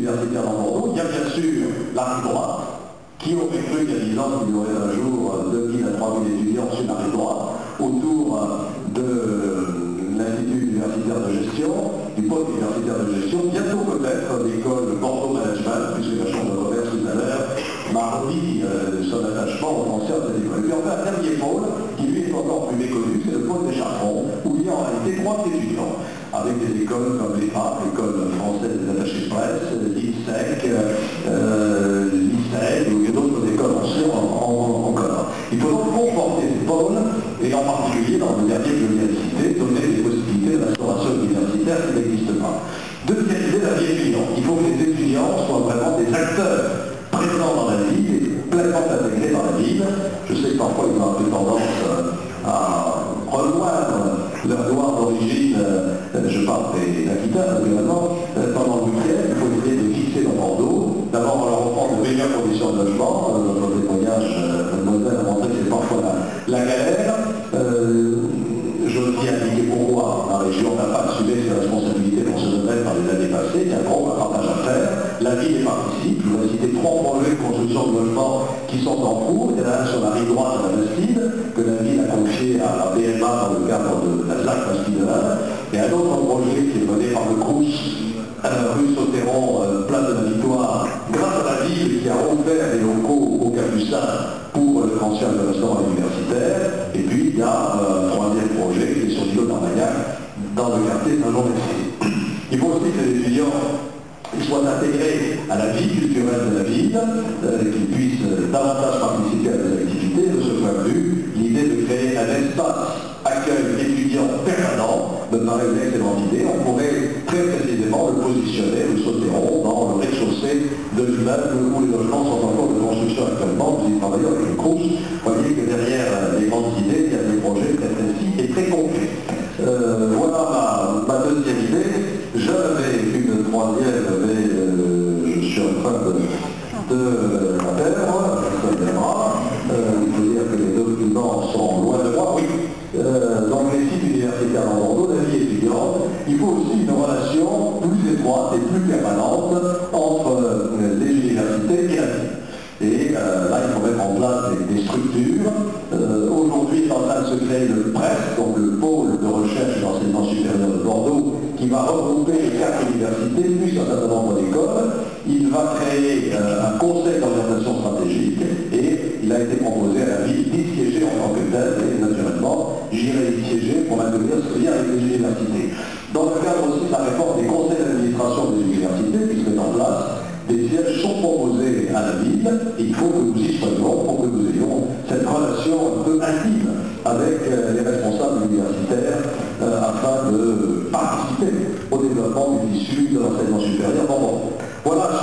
universitaires dans Bordeaux. Il y a bien sûr la rive droite, qui aurait cru il y a 10 ans qu'il y aurait un jour 2000 à 3000 étudiants sur la rive droite, autour de l'Institut universitaire de gestion, du pôle universitaire de gestion, bientôt peut-être l'école Bordeaux Management, puisque la Chambre de commerce tout à l'heure m'a redit son attachement aux anciens de l'école. Et puis enfin, un dernier pôle, qui lui est encore plus méconnu, c'est le pôle des Chartrons, où il y a en réalité 3 étudiants, avec des écoles comme l'EPA, l'école française des attachés de presse, l'INSEC, l'ICEL, ou d'autres écoles aussi en commun. Il faut donc conforter ces pôles, et en particulier dans le dernier que je viens de citer, donner des possibilités de restauration universitaire qui n'existent pas. Deuxième idée, la vie étudiante. Il faut que les étudiants soient vraiment des acteurs présents dans la ville et pleinement intégrés dans la ville. Je sais que parfois ils ont un peu tendance à rejoindre leur gloire d'origine, je parle des Aquitaines, naturellement, pendant le week-end. Il faut essayer de fixer dans Bordeaux. D'abord, on leur offre de meilleures conditions de logement. Notre témoignage, mademoiselle a montré que c'est parfois la galère. Je tiens à indiquer pourquoi la région n'a pas assumé ses responsabilités dans ce domaine dans les années passées. Il y a un gros rattrapage à faire. La ville y participe. Je voudrais citer 3 projets de construction de logements qui sont en cours. Il y en a un sur la rive droite de la Bastide, que la ville a confié à la BMA dans le cadre de la ZAC Bastide 1. Et un autre projet qui est mené par le CRUS, rue Sauterron, place de la Victoire, grâce à la ville qui a offert des locaux aux Capucins pour le transfert de restaurant universitaire. Et puis il y a un 3e projet qui est sur l'îlot d'Armagnac, dans le quartier Saint-Jean-d'Esprit. Il faut aussi que les étudiants soient intégrés à la vie culturelle de la ville, qu'ils puissent davantage participer à des activités. De ce point de vue, l'idée de créer un espace accueil étudiant permanent me paraît une excellente idée. On pourrait très précisément le positionner, le Sauterron, dans le rez-de-chaussée de l'immeuble où les logements sont en cours de construction actuellement. Vous y travaillez avec le CRUS. Vous voyez que derrière les grandes idées, il y a des projets très précis et très concrets. Voilà ma deuxième idée. J'avais une troisième, mais je suis en train de la perdre, ça viendra. Il faut dire que les documents sont loin de moi. Oui. Donc les sites universitaires dans Bordeaux, la vie étudiante, il faut aussi une relation plus étroite et plus permanente entre les universités et la ville. Et là, il faut mettre en place des structures. Aujourd'hui, il est en train de se créer le PRES, donc le pôle de recherche et d'enseignement supérieur de Bordeaux, qui va regrouper les 4 universités, plus un certain nombre d'écoles. Il va créer un conseil d'orientation stratégique et il a été proposé à la ville d'y siéger en tant que tel, et naturellement, j'irai y siéger pour maintenir ce lien avec les universités. Dans le cadre aussi de la réforme des conseils d'administration des universités, puisque en place, des sièges sont proposés à la ville et il faut que nous y soyons pour que nous ayons cette relation un peu intime avec les responsables universitaires afin de participer au développement du tissu de l'enseignement supérieur. Bon, voilà.